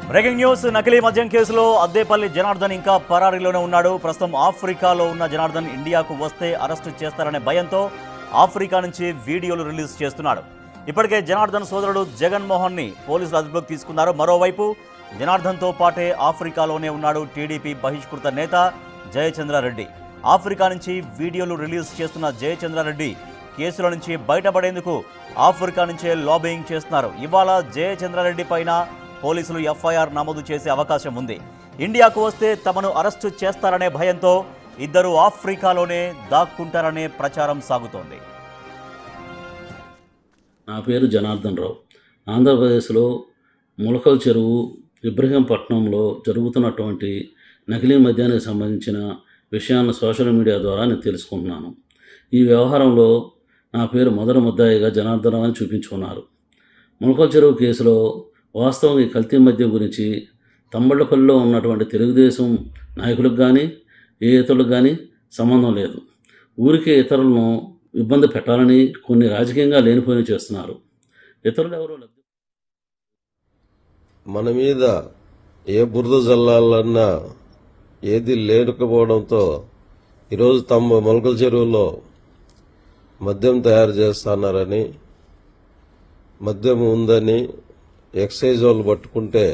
Breaking news నకిలీ మద్యం కేసులో అద్దేపల్లి జనార్దన్ ఇంకా పరారీలోనే ఉన్నాడు. ప్రస్తుతం ఆఫ్రికాలో ఉన్న జనార్దన్ ఇండియాకు వస్తే అరెస్టు చేస్తారనే భయంతో ఆఫ్రికా నుంచి వీడియోలు రిలీజ్ చేస్తున్నాడు. ఇప్పటికే జనార్దన్ సోదరుడు జగన్మోహన్ ని పోలీసులు అదుపులోకి తీసుకున్నారు. మరోవైపు జనార్దన్తో పాటే ఆఫ్రికాలోనే ఉన్నాడు టీడీపీ బహిష్కృత నేత జయచంద్రారెడ్డి. ఆఫ్రికా నుంచి వీడియోలు రిలీజ్ చేస్తున్న జయచంద్రారెడ్డి కేసుల నుంచి బయటపడేందుకు ఆఫ్రికా నుంచే లాబింగ్ చేస్తున్నారు. ఇవాళ జయచంద్రారెడ్డి పైన పోలీసులు ఎఫ్ఐఆర్ నమోదు చేసే అవకాశం ఉంది. ఇండియాకు వస్తే తమను అరెస్టు చేస్తారనే భయంతో ఇద్దరు ఆఫ్రికాలోనే దాక్కుంటారనే ప్రచారం సాగుతోంది. నా పేరు జనార్దన్ రావు. ఆంధ్రప్రదేశ్లో ములకల్ చెరువు ఇబ్రహీంపట్నంలో జరుగుతున్నటువంటి నకిలీ మద్యానికి సంబంధించిన విషయాలను సోషల్ మీడియా ద్వారా నేను తెలుసుకుంటున్నాను. ఈ వ్యవహారంలో నా పేరు మొదటి ముద్దాయిగా జనార్దన్ రావు అని చూపించుకున్నారు. ములకల్ చెరువు కేసులో వాస్తవం ఈ కల్తీ మద్యం గురించి తంబళ్లపల్లిలో ఉన్నటువంటి తెలుగుదేశం నాయకులకు కానీ ఏ ఇతరులకు కానీ సంబంధం లేదు. ఊరికే ఇతరులను ఇబ్బంది పెట్టాలని కొన్ని రాజకీయంగా లేనిపోయిన చేస్తున్నారు. ఇతరులు ఎవరో మన మీద ఏ బురద జల్లాలన్నా ఏది లేకపోవడంతో ఈరోజు తమ మొలకల చెరువులో మద్యం తయారు చేస్తున్నారని, మద్యం ఉందని ఎక్సైజ్ వాళ్ళు పట్టుకుంటే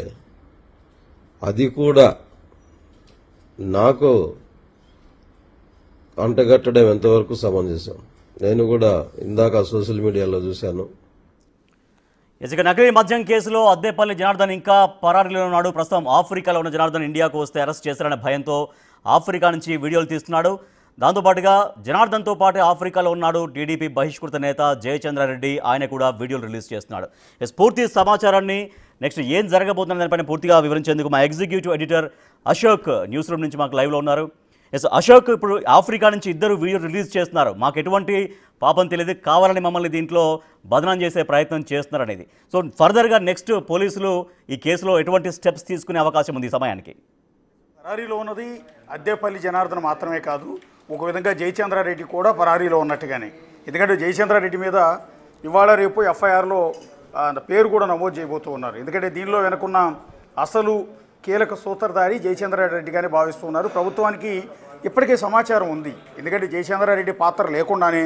అది కూడా నాకు అంటగట్టడం ఎంతవరకు సమంజసం? నేను కూడా ఇందాక సోషల్ మీడియాలో చూశాను. ఇసుక నకిలీ మద్యం కేసులో అద్దేపల్లి జనార్దన్ ఇంకా పరారీలో ఉన్నాడు. ప్రస్తుతం ఆఫ్రికాలో ఉన్న జనార్దన్ ఇండియాకు వస్తే అరెస్ట్ చేస్తారనే భయంతో ఆఫ్రికా నుంచి వీడియోలు తీస్తున్నాడు. దాంతోపాటుగా జనార్దన్తో పాటు ఆఫ్రికాలో ఉన్నాడు టీడీపీ బహిష్కృత నేత జయచంద్రారెడ్డి. ఆయన కూడా వీడియోలు రిలీజ్ చేస్తున్నాడు. పూర్తి సమాచారాన్ని నెక్స్ట్ ఏం జరగబోతున్న దానిపైన పూర్తిగా వివరించేందుకు మా executive editor Ashok news room నుంచి మాకు లైవ్లో ఉన్నారు. అశోక్, ఇప్పుడు ఆఫ్రికా నుంచి ఇద్దరు వీడియో రిలీజ్ చేస్తున్నారు. మాకు ఎటువంటి పాపం తెలియదు, కావాలని మమ్మల్ని దీంట్లో బదనాం చేసే ప్రయత్నం చేస్తున్నారు అనేది. సో ఫర్దర్గా నెక్స్ట్ పోలీసులు ఈ కేసులో ఎటువంటి స్టెప్స్ తీసుకునే అవకాశం ఉంది ఈ సమయానికి? పరారీలో ఉన్నది అద్దేపల్లి జనార్దన్ మాత్రమే కాదు, ఒక విధంగా జయచంద్రారెడ్డి కూడా పరారీలో ఉన్నట్టుగానే. ఎందుకంటే జయచంద్రారెడ్డి మీద ఇవాళ రేపు ఎఫ్ఐఆర్లో పేరు కూడా నమోదు చేయబోతూ ఉన్నారు. ఎందుకంటే దీనిలో వెనుకున్న అసలు కీలక సూత్రధారి జయచంద్రారెడ్డిగానే భావిస్తూ ఉన్నారు. ప్రభుత్వానికి ఇప్పటికే సమాచారం ఉంది. ఎందుకంటే జయచంద్రారెడ్డి పాత్ర లేకుండానే,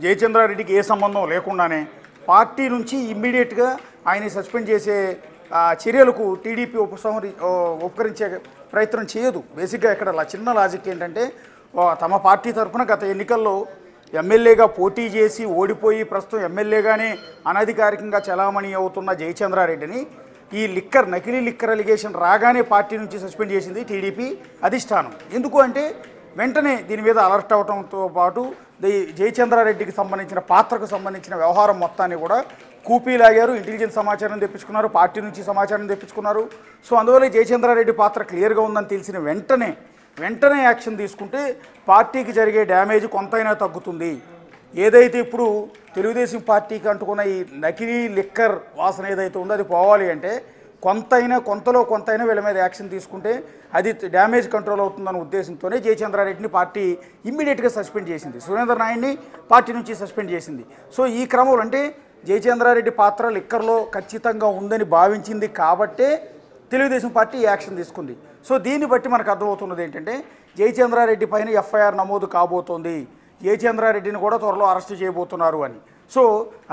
జయచంద్రారెడ్డికి ఏ సంబంధం లేకుండానే పార్టీ నుంచి ఇమ్మీడియట్గా ఆయన సస్పెండ్ చేసే చర్యలకు టీడీపీ ఉపకరించే ప్రయత్నం చేయదు. బేసిక్గా ఇక్కడ చిన్న లాజిక్ ఏంటంటే, తమ పార్టీ తరఫున గత ఎన్నికల్లో ఎమ్మెల్యేగా పోటీ చేసి ఓడిపోయి ప్రస్తుతం ఎమ్మెల్యేగానే అనధికారికంగా చలామణి అవుతున్న జయచంద్రారెడ్డిని ఈ నకిలీ లిక్కర్ అలిగేషన్ రాగానే పార్టీ నుంచి సస్పెండ్ చేసింది టీడీపీ అధిష్టానం. ఎందుకు అంటే వెంటనే దీని మీద అలర్ట్ అవడంతో పాటు జయచంద్రారెడ్డికి సంబంధించిన పాత్రకు సంబంధించిన వ్యవహారం మొత్తాన్ని కూడా కూపీలాగారు. ఇంటెలిజెన్స్ సమాచారం తెప్పించుకున్నారు, పార్టీ నుంచి సమాచారం తెప్పించుకున్నారు. సో అందువల్ల జయచంద్రారెడ్డి పాత్ర క్లియర్గా ఉందని తెలిసిన వెంటనే యాక్షన్ తీసుకుంటే పార్టీకి జరిగే డ్యామేజ్ కొంతైనా తగ్గుతుంది. ఏదైతే ఇప్పుడు తెలుగుదేశం పార్టీకి అంటుకున్న ఈ నకిలీ లిక్కర్ వాసన ఏదైతే ఉందో అది పోవాలి అంటే కొంతలో కొంతైనా వీళ్ళ మీద యాక్షన్ తీసుకుంటే అది డ్యామేజ్ కంట్రోల్ అవుతుందన్న ఉద్దేశంతోనే జయచంద్రారెడ్డిని పార్టీ ఇమ్మీడియట్గా సస్పెండ్ చేసింది. సురేంద్ర నాయుడిని పార్టీ నుంచి సస్పెండ్ చేసింది. సో ఈ క్రమంలో అంటే జయచంద్రారెడ్డి పాత్ర లిక్కర్లో ఖచ్చితంగా ఉందని భావించింది కాబట్టే తెలుగుదేశం పార్టీ యాక్షన్ తీసుకుంది. సో దీన్ని బట్టి మనకు అర్థమవుతున్నది ఏంటంటే జయచంద్రారెడ్డి పైన ఎఫ్ఐఆర్ నమోదు కాబోతోంది, జయచంద్రారెడ్డిని కూడా త్వరలో అరెస్ట్ చేయబోతున్నారు అని. సో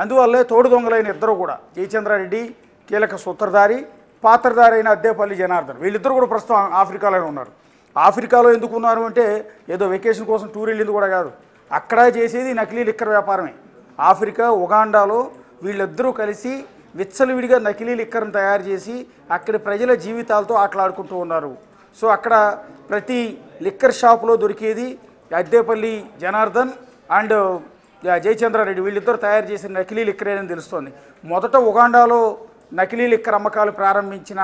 అందువల్లే తోడు దొంగలైన ఇద్దరు కూడా, జయచంద్రారెడ్డి కీలక సూత్రధారి, పాత్రధారి అయిన అద్దేపల్లి జనార్దన్, వీళ్ళిద్దరు కూడా ప్రస్తుతం ఆఫ్రికాలోనే ఉన్నారు. ఆఫ్రికాలో ఎందుకు ఉన్నారు అంటే ఏదో వెకేషన్ కోసం టూర్ వెళ్ళింది కూడా కాదు, అక్కడ చేసేది నకిలీ లిక్కర్ వ్యాపారమే. ఆఫ్రికా ఉగాండాలో వీళ్ళిద్దరూ కలిసి విచ్చలవిడిగా నకిలీ లిక్కర్ను తయారు చేసి అక్కడి ప్రజల జీవితాలతో ఆటలాడుకుంటూ ఉన్నారు. సో అక్కడ ప్రతి లిక్కర్ షాపులో దొరికేది అద్దేపల్లి జనార్దన్ అండ్ జయచంద్రారెడ్డి వీళ్ళిద్దరు తయారు చేసిన నకిలీ లిక్కర్ అని తెలుస్తోంది. మొదట ఉగాండాలో నకిలీ లిక్కర్ అమ్మకాలు ప్రారంభించిన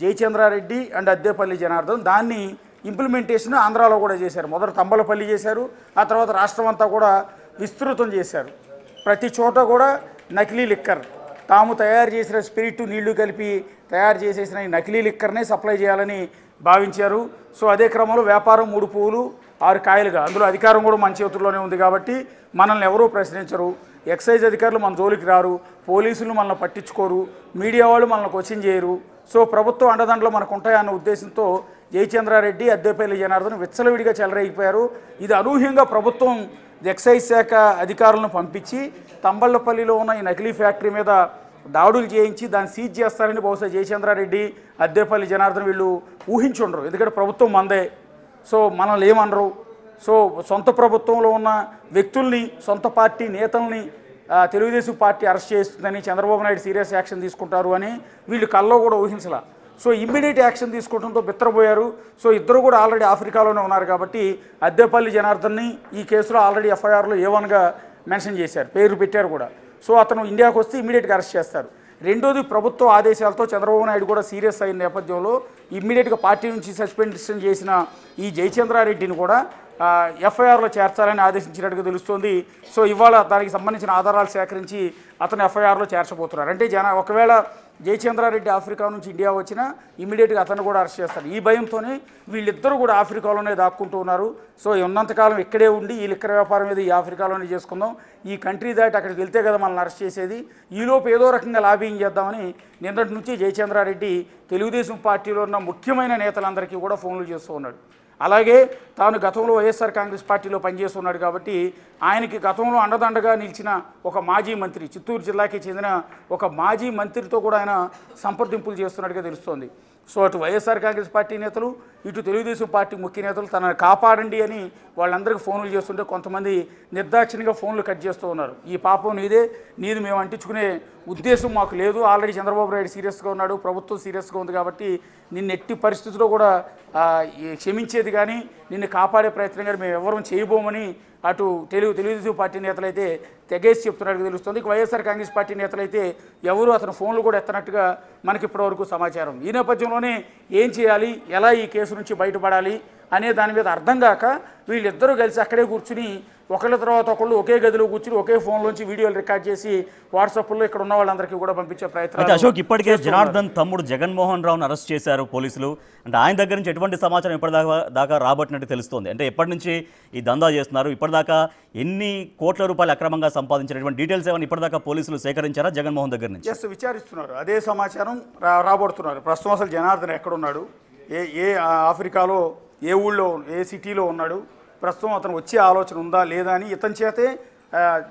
జయచంద్రారెడ్డి అండ్ అద్దేపల్లి జనార్దన్ దాన్ని ఇంప్లిమెంటేషన్ ఆంధ్రాలో కూడా చేశారు. మొదట తంబలపల్లి చేశారు, ఆ తర్వాత రాష్ట్రం అంతా కూడా విస్తృతం చేశారు. ప్రతి చోట కూడా నకిలీ లిక్కర్, తాము తయారు చేసిన స్పిరిట్ నీళ్లు కలిపి తయారు చేసేసిన ఈ నకిలీ లిక్కర్నే సప్లై చేయాలని భావించారు. సో అదే క్రమంలో వ్యాపారం 3 పువ్వులు 6 కాయలుగా, అందులో అధికారం కూడా మన చేతుల్లోనే ఉంది కాబట్టి మనల్ని ఎవరూ ప్రశ్నించరు, ఎక్సైజ్ అధికారులు మన జోలికి రారు, పోలీసులు మనల్ని పట్టించుకోరు, మీడియా వాళ్ళు మనల్ని క్వశ్చన్ చేయరు. సో ప్రభుత్వం అండదండలు మనకు ఉంటాయన్న ఉద్దేశంతో జయచంద్రారెడ్డి అద్దేపల్లి జనార్దన్ విచ్చలవిడిగా చెలరేగిపోయారు. ఇది అనూహ్యంగా ప్రభుత్వం ఎక్సైజ్ శాఖ అధికారులను పంపించి తంబళ్లపల్లిలో ఉన్న ఈ నకిలీ ఫ్యాక్టరీ మీద దాడులు చేయించి దాన్ని సీజ్ చేస్తారని బహుశా జయచంద్రారెడ్డి అద్దేపల్లి జనార్దన్ వీళ్ళు ఊహించుండరు. ఎందుకంటే ప్రభుత్వం మందే, సో మనల్ని ఏమనరు, సో సొంత ప్రభుత్వంలో ఉన్న వ్యక్తుల్ని సొంత పార్టీ నేతల్ని తెలుగుదేశం పార్టీ అరెస్ట్ చేస్తుందని చంద్రబాబు నాయుడు సీరియస్ యాక్షన్ తీసుకుంటారు అని వీళ్ళు కల్లో కూడా ఊహించలా. సో ఇమ్మీడియట్ యాక్షన్ తీసుకోవడంతో బిత్తరపోయారు. సో ఇద్దరు కూడా ఆల్రెడీ ఆఫ్రికాలోనే ఉన్నారు కాబట్టి అద్దేపల్లి జనార్దన్ని ఈ కేసులో ఆల్రెడీ ఎఫ్ఐఆర్లో A1గా మెన్షన్ చేశారు, పేరు పెట్టారు కూడా. సో అతను ఇండియాకు వస్తే ఇమ్మీడియట్గా అరెస్ట్ చేస్తారు. రెండోది ప్రభుత్వ ఆదేశాలతో చంద్రబాబు నాయుడు కూడా సీరియస్ అయిన నేపథ్యంలో ఇమ్మీడియట్గా పార్టీ నుంచి సస్పెన్షన్ చేసిన ఈ జయచంద్రారెడ్డిని కూడా ఎఫ్ఐఆర్లో చేర్చాలని ఆదేశించినట్టుగా తెలుస్తోంది. సో ఇవాళ దానికి సంబంధించిన ఆధారాలు సేకరించి అతను ఎఫ్ఐఆర్లో చేర్చబోతున్నారు. అంటే ఒకవేళ జయచంద్రారెడ్డి ఆఫ్రికా నుంచి ఇండియా వచ్చినా ఇమ్మీడియట్గా అతను కూడా అరెస్ట్ చేస్తారు. ఈ భయంతోనే వీళ్ళిద్దరూ కూడా ఆఫ్రికాలోనే దాక్కుంటూ ఉన్నారు. సో ఉన్నంతకాలం ఇక్కడే ఉండి ఈ లిక్కర్ వ్యాపారం మీద ఈ ఆఫ్రికాలోనే చేసుకుందాం, ఈ కంట్రీ దాటి అక్కడికి వెళ్తే కదా మనల్ని అరెస్ట్ చేసేది, ఈలోపు ఏదో రకంగా లాబింగ్ చేద్దామని నిన్నటి నుంచి జయచంద్రారెడ్డి తెలుగుదేశం పార్టీలో ఉన్న ముఖ్యమైన నేతలందరికీ కూడా ఫోన్లు చేస్తూ ఉన్నాడు. అలాగే తాను గతంలో వైఎస్ఆర్ కాంగ్రెస్ పార్టీలో పనిచేస్తున్నాడు కాబట్టి ఆయనకి గతంలో అండదండగా నిలిచిన ఒక మాజీ మంత్రి, చిత్తూరు జిల్లాకి చెందిన ఒక మాజీ మంత్రితో కూడా ఆయన సంప్రదింపులు చేస్తున్నట్టుగా తెలుస్తోంది. సో అటు వైఎస్ఆర్ కాంగ్రెస్ పార్టీ నేతలు, ఇటు తెలుగుదేశం పార్టీ ముఖ్య నేతలు తనని కాపాడండి అని వాళ్ళందరికీ ఫోన్లు చేస్తుంటే కొంతమంది నిర్దాక్షిణ్యంగా ఫోన్లు కట్ చేస్తూ ఉన్నారు. ఈ పాపం నీది మేము అంటించుకునే ఉద్దేశం మాకు లేదు, ఆల్రెడీ చంద్రబాబు నాయుడు సీరియస్గా ఉన్నాడు, ప్రభుత్వం సీరియస్గా ఉంది కాబట్టి నిన్ను ఎట్టి పరిస్థితుల్లో కూడా క్షమించేది కానీ నిన్ను కాపాడే ప్రయత్నం కానీ మేము ఎవరూ చేయబోమని అటు తెలుగుదేశం పార్టీ నేతలైతే తెగేసి చెప్తున్నట్టుగా తెలుస్తుంది. వైఎస్ఆర్ కాంగ్రెస్ పార్టీ నేతలైతే ఎవరు అతను ఫోన్లు కూడా ఎత్తనట్టుగా మనకి ఇప్పటివరకు సమాచారం. ఈ నేపథ్యంలోనే ఏం చేయాలి, ఎలా ఈ కేసు నుంచి బయటపడాలి అనే దాని మీద అర్థం కాక వీళ్ళిద్దరూ కలిసి అక్కడే కూర్చుని ఒకళ్ళ తర్వాత ఒకళ్ళు ఒకే గదిలో కూర్చుని ఒకే ఫోన్లోంచి వీడియోలు రికార్డ్ చేసి వాట్సాప్లో ఇక్కడ ఉన్న వాళ్ళందరికీ కూడా పంపించే ప్రయత్నం. అశోక్, ఇప్పటికే జనార్దన్ తమ్ముడు జగన్మోహన్ రావును అరెస్ట్ చేశారు పోలీసులు. అంటే ఆయన దగ్గర నుంచి ఎటువంటి సమాచారం ఇప్పటిదాకా రాబట్టినట్టు తెలుస్తోంది. అంటే ఎప్పటి నుంచి ఈ దందా చేస్తున్నారు, ఇప్పటిదాకా ఎన్ని కోట్ల రూపాయలు అక్రమంగా సంపాదించినటువంటి డీటెయిల్స్ ఏమైనా ఇప్పటిదాకా పోలీసులు సేకరించారా జగన్మోహన్ దగ్గర నుంచి? జస్ట్ విచారిస్తున్నారు, అదే సమాచారం రాబడుతున్నారు. ప్రస్తుతం అసలు జనార్దన్ ఎక్కడున్నాడు, ఏ ఆఫ్రికాలో ఏ ఊళ్ళో ఏ సిటీలో ఉన్నాడు, ప్రస్తుతం అతను వచ్చే ఆలోచన ఉందా లేదా అని ఇతని చేతే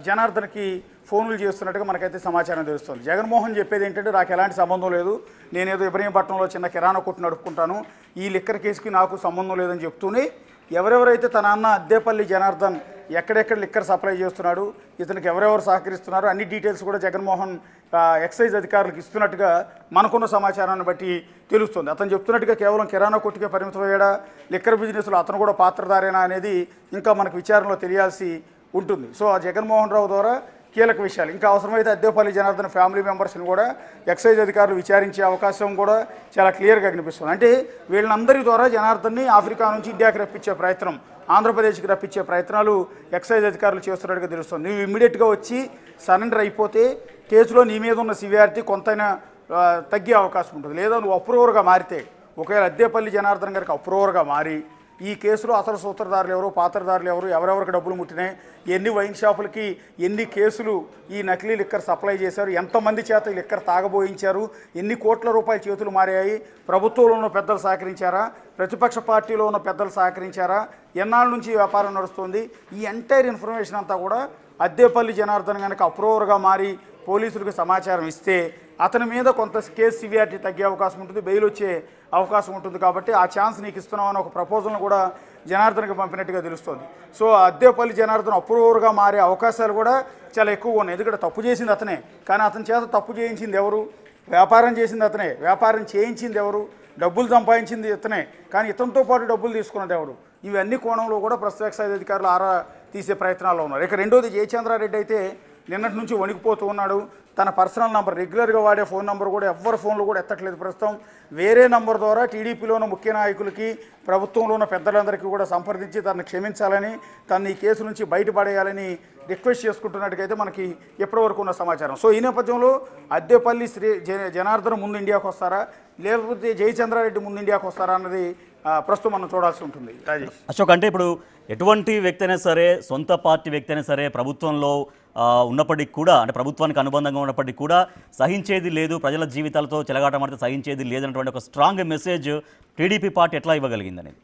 జనార్దన్కి ఫోన్లు చేస్తున్నట్టుగా మనకైతే సమాచారం తెలుస్తుంది. జగన్మోహన్ చెప్పేది ఏంటంటే నాకు ఎలాంటి సంబంధం లేదు, నేనేదో ఇబ్రహీంపట్నంలో చిన్న కిరాణా కొట్టు నడుపుకుంటాను, ఈ లిక్కర్ కేసుకి నాకు సంబంధం లేదని చెప్తూనే ఎవరెవరైతే తన అన్న అద్దేపల్లి జనార్దన్ ఎక్కడెక్కడ లిక్కర్ సప్లై చేస్తున్నాడు, ఇతనికి ఎవరెవరు సహకరిస్తున్నారు అన్ని డీటెయిల్స్ కూడా జగన్మోహన్ ఎక్సైజ్ అధికారులకు ఇస్తున్నట్టుగా మనకున్న సమాచారాన్ని బట్టి తెలుస్తుంది. అతను చెప్తున్నట్టుగా కేవలం కిరాణా కొట్టుకే పరిమితమయ్యాడా, లిక్కర్ బిజినెస్లో అతను కూడా పాత్రధారేనా అనేది ఇంకా మనకు విచారణలో తెలియాల్సి ఉంటుంది. సో ఆ జగన్మోహన్ రావు ద్వారా కీలక విషయాలు ఇంకా అవసరమైతే అద్దేపల్లి జనార్దన్ ఫ్యామిలీ మెంబర్స్ని కూడా ఎక్సైజ్ అధికారులు విచారించే అవకాశం కూడా చాలా క్లియర్గా కనిపిస్తుంది. అంటే వీళ్ళందరి ద్వారా జనార్దన్ని ఆఫ్రికా నుంచి ఇండియాకి రప్పించే ప్రయత్నం, ఆంధ్రప్రదేశ్కి రప్పించే ప్రయత్నాలు ఎక్సైజ్ అధికారులు చేస్తున్నట్టుగా తెలుస్తుంది. నువ్వు ఇమ్మీడియట్గా వచ్చి సరెండర్ అయిపోతే కేసులో నీ మీద ఉన్న సివియారిటీ కొంతైనా తగ్గే అవకాశం ఉంటుంది. లేదా నువ్వు అప్రూవర్గా మారితే, ఒకవేళ అద్దేపల్లి జనార్దన్ గారికి అప్రూవర్గా మారి ఈ కేసులో అసలు సూత్రధారులు ఎవరు, పాత్రధారులు ఎవరు, ఎవరెవరికి డబ్బులు ముట్టినాయి, ఎన్ని వైన్ షాపులకి ఎన్ని కేసులు ఈ నకిలీ లిక్కర్ సప్లై చేశారు, ఎంతమంది చేత ఈ లిక్కర్ తాగబోయించారు, ఎన్ని కోట్ల రూపాయల చేతులు మారాయి, ప్రభుత్వంలో ఉన్న పెద్దలు సహకరించారా, ప్రతిపక్ష పార్టీలో ఉన్న పెద్దలు సహకరించారా, ఎన్నాళ్ళ నుంచి వ్యాపారం నడుస్తుంది, ఈ ఎంటైర్ ఇన్ఫర్మేషన్ అంతా కూడా అద్దేపల్లి జనార్దన్ కనుక అప్రూవర్గా మారి పోలీసులకు సమాచారం ఇస్తే అతని మీద కొంత కేసు సివియారిటీ తగ్గే అవకాశం ఉంటుంది, బెయిల్ వచ్చే అవకాశం ఉంటుంది. కాబట్టి ఆ ఛాన్స్ నీకు ఇస్తున్నామని ఒక ప్రపోజల్ను కూడా జనార్దన్కి పంపినట్టుగా తెలుస్తుంది. సో అద్దేపల్లి జనార్దన్ అప్రూవర్గా మారే అవకాశాలు కూడా చాలా ఎక్కువగా ఉన్నాయి. ఎందుకంటే తప్పు చేసింది అతనే, కానీ అతని చేత తప్పు చేయించింది ఎవరు, వ్యాపారం చేసింది అతనే, వ్యాపారం చేయించింది ఎవరు, డబ్బులు సంపాదించింది ఇతనే, కానీ ఇతనితో పాటు డబ్బులు తీసుకున్నది ఎవరు, ఇవన్నీ కోణంలో కూడా ప్రస్తుత ఎక్సైజ్ అధికారులు ఆరా తీసే ప్రయత్నాల్లో ఉన్నారు. ఇక రెండోది జయచంద్రారెడ్డి అయితే నిన్నటి నుంచి వణికిపోతూ ఉన్నాడు. తన పర్సనల్ నంబర్, రెగ్యులర్గా వాడే ఫోన్ నెంబర్ కూడా ఎవరి ఫోన్లు కూడా ఎత్తట్లేదు. ప్రస్తుతం వేరే నంబర్ ద్వారా టీడీపీలో ఉన్న ముఖ్య నాయకులకి, ప్రభుత్వంలో ఉన్న పెద్దలందరికీ కూడా సంప్రదించి తనను క్షమించాలని, తను ఈ కేసు నుంచి బయటపడేయాలని రిక్వెస్ట్ చేసుకుంటున్నట్టుగైతే మనకి ఎప్పటివరకు ఉన్న సమాచారం. సో ఈ నేపథ్యంలో అద్దేపల్లి జనార్దన్ ముందు ఇండియాకు వస్తారా, లేకపోతే జయచంద్రారెడ్డి ముందు ఇండియాకు వస్తారా అన్నది ప్రస్తుతం మనం చూడాల్సి ఉంటుంది. రాజేష్, అశోక్, అంటే ఇప్పుడు ఎటువంటి వ్యక్తి అయినా సరే, సొంత పార్టీ వ్యక్తి అయినా సరే, ప్రభుత్వంలో ఉన్నప్పటికీ కూడా, అంటే ప్రభుత్వానికి అనుబంధంగా ఉన్నప్పటికీ కూడా సహించేది లేదు, ప్రజల జీవితాలతో చెలగాటమాడితే సహించేది లేదన్నటువంటి ఒక స్ట్రాంగ్ మెసేజ్ టీడీపీ పార్టీ ఎట్లా ఇవ్వగలిగింది అనేది?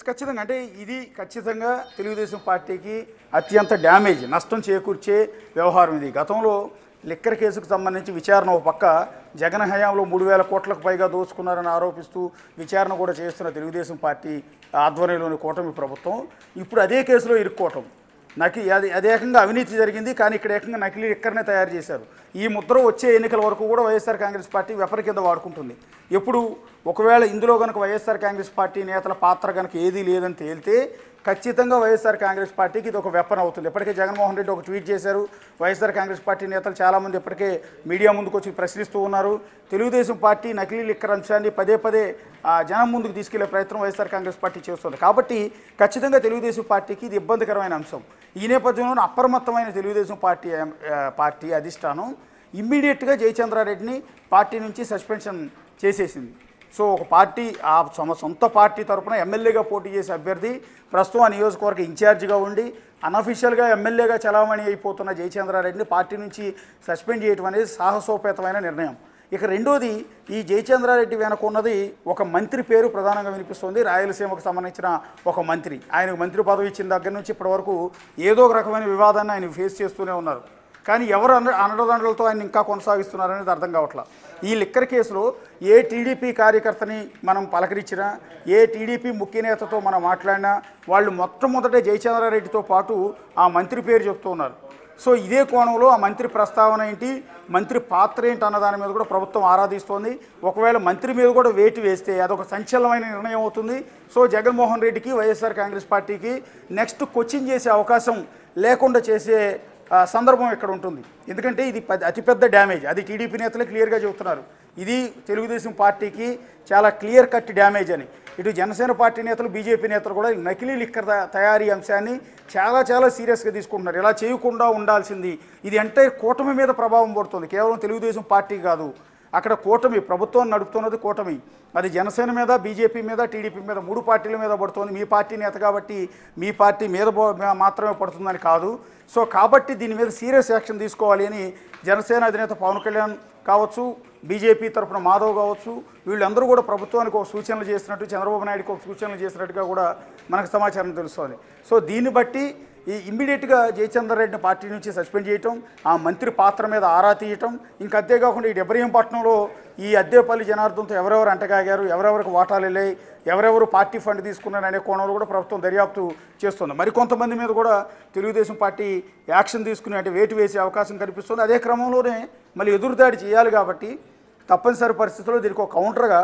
ఖచ్చితంగా అంటే ఇది ఖచ్చితంగా తెలుగుదేశం పార్టీకి అత్యంత డ్యామేజ్, నష్టం చేకూర్చే వ్యవహారం ఇది. గతంలో లిక్కర్ కేసుకు సంబంధించి విచారణ ఒక పక్క జగన్ హయాంలో 3,000 కోట్లకు పైగా దోచుకున్నారని ఆరోపిస్తూ విచారణ కూడా చేస్తున్న తెలుగుదేశం పార్టీ ఆధ్వర్యంలోని కూటమి ప్రభుత్వం ఇప్పుడు అదే కేసులో ఇరుక్కోవటం. అది ఏకంగా అవినీతి జరిగింది, కానీ ఇక్కడ ఏకంగా నకిలీ లిక్కర్నే తయారు చేశారు. ఈ ముద్ర వచ్చే ఎన్నికల వరకు కూడా వైఎస్ఆర్ కాంగ్రెస్ పార్టీ వెపరి కింద వాడుకుంటుంది. ఎప్పుడు ఒకవేళ ఇందులో కనుక వైఎస్ఆర్ కాంగ్రెస్ పార్టీ నేతల పాత్ర కనుక ఏదీ లేదని తేలితే ఖచ్చితంగా వైఎస్ఆర్ కాంగ్రెస్ పార్టీకి ఇది ఒక వెపన్ అవుతుంది. ఇప్పటికే జగన్మోహన్ రెడ్డి ఒక ట్వీట్ చేశారు. వైఎస్ఆర్ కాంగ్రెస్ పార్టీ నేతలు చాలామంది ఇప్పటికే మీడియా ముందుకు వచ్చి ప్రశ్నిస్తూ ఉన్నారు. తెలుగుదేశం పార్టీ నకిలీ లిక్కర్ అంశాన్ని పదే పదే జనం ముందుకు తీసుకెళ్లే ప్రయత్నం వైఎస్ఆర్ కాంగ్రెస్ పార్టీ చేస్తుంది. కాబట్టి ఖచ్చితంగా తెలుగుదేశం పార్టీకి ఇది ఇబ్బందికరమైన అంశం. ఈ నేపథ్యంలో అప్రమత్తమైన తెలుగుదేశం పార్టీ అధిష్టానం ఇమ్మీడియట్గా జయచంద్రారెడ్డిని పార్టీ నుంచి సస్పెన్షన్ చేసేసింది. సో ఒక పార్టీ సొంత పార్టీ తరఫున ఎమ్మెల్యేగా పోటీ చేసే అభ్యర్థి ప్రస్తుతం ఆ నియోజకవర్గ ఇన్ఛార్జిగా ఉండి అనఫిషియల్గా ఎమ్మెల్యేగా చలామణి అయిపోతున్న జయచంద్రారెడ్డిని పార్టీ నుంచి సస్పెండ్ చేయడం అనేది సాహసోపేతమైన నిర్ణయం. ఇక రెండోది, ఈ జయచంద్రారెడ్డి వెనక ఉన్నది ఒక మంత్రి పేరు ప్రధానంగా వినిపిస్తుంది. రాయలసీమకు సంబంధించిన ఒక మంత్రి. ఆయనకు మంత్రి పదవి ఇచ్చిన దగ్గర నుంచి ఇప్పటి వరకు ఏదో ఒక రకమైన వివాదాన్ని ఆయన ఫేస్ చేస్తూనే ఉన్నారు. కానీ ఎవరు అండదండలతో ఆయన ఇంకా కొనసాగిస్తున్నారనేది అర్థం కావట్లా. ఈ లిక్కర్ కేసులో ఏ టీడీపీ కార్యకర్తని మనం పలకరించినా, ఏ టీడీపీ ముఖ్య నేతతో మనం మాట్లాడినా వాళ్ళు మొట్టమొదటే జయచంద్రారెడ్డితో పాటు ఆ మంత్రి పేరు చెప్తూ ఉన్నారు. సో ఇదే కోణంలో ఆ మంత్రి ప్రస్తావన ఏంటి, మంత్రి పాత్ర ఏంటి అన్న దాని మీద కూడా ప్రభుత్వం ఆరాధిస్తోంది. ఒకవేళ మంత్రి మీద కూడా వేటు వేస్తే అదొక సంచలనమైన నిర్ణయం అవుతుంది. సో జగన్మోహన్ రెడ్డికి, వైఎస్ఆర్ కాంగ్రెస్ పార్టీకి నెక్స్ట్ కోచింగ్ చేసే అవకాశం లేకుండా చేసే సందర్భం ఇక్కడ ఉంటుంది. ఎందుకంటే ఇది అతిపెద్ద డ్యామేజ్. అది టీడీపీ నేతలే క్లియర్గా చెబుతున్నారు. ఇది తెలుగుదేశం పార్టీకి చాలా క్లియర్ కట్ డ్యామేజ్ అని. ఇటు జనసేన పార్టీ నేతలు, బీజేపీ నేతలు కూడా నకిలీ లిక్కర్ తయారీ అంశాన్ని చాలా సీరియస్గా తీసుకుంటున్నారు. ఇలా చేయకుండా ఉండాల్సింది. ఇది అంటే కూటమి మీద ప్రభావం పడుతుంది, కేవలం తెలుగుదేశం పార్టీ కాదు. అక్కడ కూటమి, ప్రభుత్వం నడుపుతున్నది కూటమి. అది జనసేన మీద, బీజేపీ మీద, టీడీపీ మీద, 3 పార్టీల మీద పడుతుంది. మీ పార్టీ నేత కాబట్టి మీ పార్టీ మీద మాత్రమే పడుతుందని కాదు. సో కాబట్టి దీని మీద సీరియస్ యాక్షన్ తీసుకోవాలి అని జనసేన అధినేత పవన్ కళ్యాణ్ కావచ్చు, బీజేపీ తరఫున మాధవ్ కావచ్చు, వీళ్ళందరూ కూడా ప్రభుత్వానికి ఒక సూచనలు చేసినట్టు, చంద్రబాబు నాయుడుకి ఒక సూచనలు చేసినట్టుగా కూడా మనకు సమాచారం తెలుస్తుంది. సో దీన్ని బట్టి ఇమ్మీడియట్గా జయచంద్రారెడ్డిని పార్టీ నుంచి సస్పెండ్ చేయటం, ఆ మంత్రి పాత్ర మీద ఆరా తీయటం, ఇంకా అంతేకాకుండా ఈ ఇబ్రహీంపట్నంలో ఈ అద్దేపల్లి జనార్దన్తో ఎవరెవరు అంటగాగారు, ఎవరెవరికి వాటాలు వెళ్ళాయి, ఎవరెవరు పార్టీ ఫండ్ తీసుకున్నారు అనే కోణంలో కూడా ప్రభుత్వం దర్యాప్తు చేస్తుంది. మరికొంతమంది మీద కూడా తెలుగుదేశం పార్టీ యాక్షన్ తీసుకుని అంటే వేటు వేసే అవకాశం కనిపిస్తుంది. అదే క్రమంలోనే మళ్ళీ ఎదురుదాడి చేయాలి కాబట్టి తప్పనిసరి పరిస్థితుల్లో దీనికి ఒక కౌంటర్గా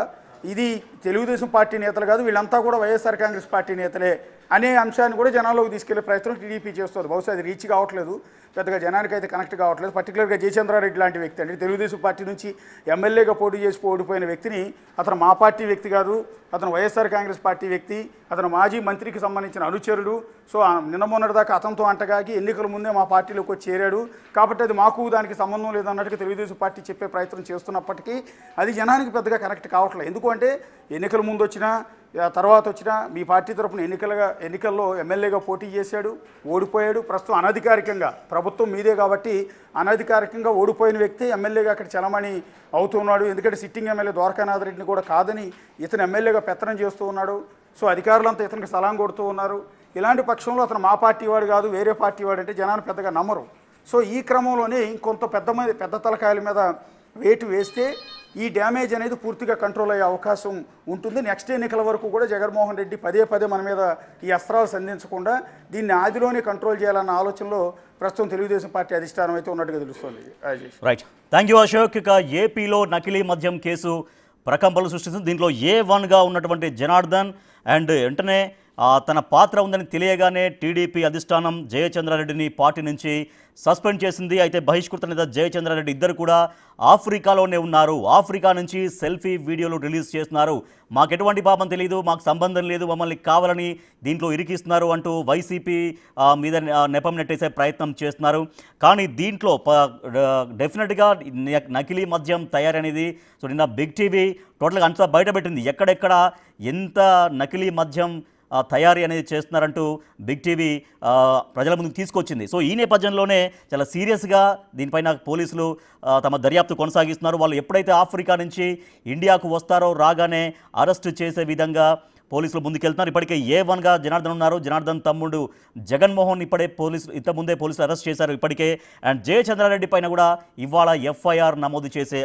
ఇది తెలుగుదేశం పార్టీ నేతలు కాదు, వీళ్ళంతా కూడా వైఎస్ఆర్ కాంగ్రెస్ పార్టీ నేతలే అనే అంశాన్ని కూడా జనాల్లోకి తీసుకెళ్లే ప్రయత్నం టీడీపీ చేస్తుంది. బహుశా అది రీచ్ కావట్లేదు, పెద్దగా జనానికి అయితే కనెక్ట్ కావట్లేదు. పర్టికులర్గా జయచంద్రారెడ్డి లాంటి వ్యక్తి, అంటే తెలుగుదేశం పార్టీ నుంచి ఎమ్మెల్యేగా పోటీ చేసి ఓడిపోయిన వ్యక్తిని, అతను మా పార్టీ వ్యక్తి కాదు, అతను వైఎస్ఆర్ కాంగ్రెస్ పార్టీ వ్యక్తి, అతను మాజీ మంత్రికి సంబంధించిన అనుచరుడు. సో నిన్న మొన్నటిదాకా అతనితో అంటగాకి ఎన్నికల ముందే మా పార్టీలోకి వచ్చి చేరాడు కాబట్టి అది మాకు దానికి సంబంధం లేదన్నట్టుగా తెలుగుదేశం పార్టీ చెప్పే ప్రయత్నం చేస్తున్నప్పటికీ అది జనానికి పెద్దగా కనెక్ట్ కావట్లేదు. ఎందుకంటే ఎన్నికల ముందు వచ్చినా తర్వాత వచ్చినా మీ పార్టీ తరఫున ఎన్నికల్లో ఎమ్మెల్యేగా పోటీ చేశాడు, ఓడిపోయాడు. ప్రస్తుతం అనధికారికంగా ప్రభుత్వం మీదే కాబట్టి అనధికారికంగా ఓడిపోయిన వ్యక్తి ఎమ్మెల్యేగా అక్కడ చలమణి అవుతున్నాడు. ఎందుకంటే సిట్టింగ్ ఎమ్మెల్యే ద్వారకానాథ్ రెడ్డిని కూడా కాదని ఇతను ఎమ్మెల్యేగా పెత్తనం చేస్తూ ఉన్నాడు. సో అధికారులంతా ఇతనికి సలాం కొడుతూ ఉన్నారు. ఇలాంటి పక్షంలో అతను మా పార్టీ వాడు కాదు, వేరే పార్టీ వాడు అంటే జనాన్ని పెద్దగా నమ్మరు. సో ఈ క్రమంలోనే ఇంకొంత పెద్ద తలకాయల మీద వేటు వేస్తే ఈ డ్యామేజ్ అనేది పూర్తిగా కంట్రోల్ అయ్యే అవకాశం ఉంటుంది. నెక్స్ట్ ఎన్నికల వరకు కూడా జగన్మోహన్ రెడ్డి పదే మన మీద ఈ అస్త్రాలు సంధించకుండా దీన్ని ఆదిలోనే కంట్రోల్ చేయాలన్న ఆలోచనలో ప్రస్తుతం తెలుగుదేశం పార్టీ అధిష్టానం అయితే ఉన్నట్టుగా తెలుస్తోంది. Right, thank you Ashok. ఇక ఏపీలో నకిలీ మద్యం కేసు ప్రకంపనలు సృష్టిస్తుంది. దీంట్లో A1గా ఉన్నటువంటి జనార్దన్ అండ్ వెంటనే తన పాత్ర ఉందని తెలియగానే టీడీపీ అధిష్టానం జయచంద్రారెడ్డిని పార్టీ నుంచి సస్పెండ్ చేసింది. అయితే బహిష్కృత నేత జయచంద్రారెడ్డి ఇద్దరు కూడా ఆఫ్రికాలోనే ఉన్నారు. ఆఫ్రికా నుంచి సెల్ఫీ వీడియోలు రిలీజ్ చేస్తున్నారు. మాకు ఎటువంటి పాపం తెలియదు, మాకు సంబంధం లేదు, మమ్మల్ని కావాలని దీంట్లో ఇరికిస్తున్నారు అంటూ వైసీపీ మీద నెపం నెట్టేసే ప్రయత్నం చేస్తున్నారు. కానీ దీంట్లో డెఫినెట్గా నకిలీ మద్యం తయారనేది సో నిన్న బిగ్ టీవీ టోటల్గా అంతా బయటపెట్టింది. ఎక్కడెక్కడ ఎంత నకిలీ మద్యం తయారీ అనేది చేస్తున్నారంటూ బిగ్ టీవీ ప్రజల ముందుకు తీసుకొచ్చింది. సో ఈ నేపథ్యంలోనే చాలా సీరియస్గా దీనిపైన పోలీసులు తమ దర్యాప్తు కొనసాగిస్తున్నారు. వాళ్ళు ఎప్పుడైతే ఆఫ్రికా నుంచి ఇండియాకు వస్తారో రాగానే అరెస్టు చేసే విధంగా పోలీసులు ముందుకెళ్తున్నారు. ఇప్పటికే A1గా జనార్దన్ ఉన్నారు. జనార్దన్ తమ్ముడు జగన్మోహన్ ఇంతకుముందే పోలీసులు అరెస్ట్ చేశారు ఇప్పటికే. అండ్ జయచంద్రారెడ్డి పైన కూడా ఇవాళ FIR నమోదు చేసే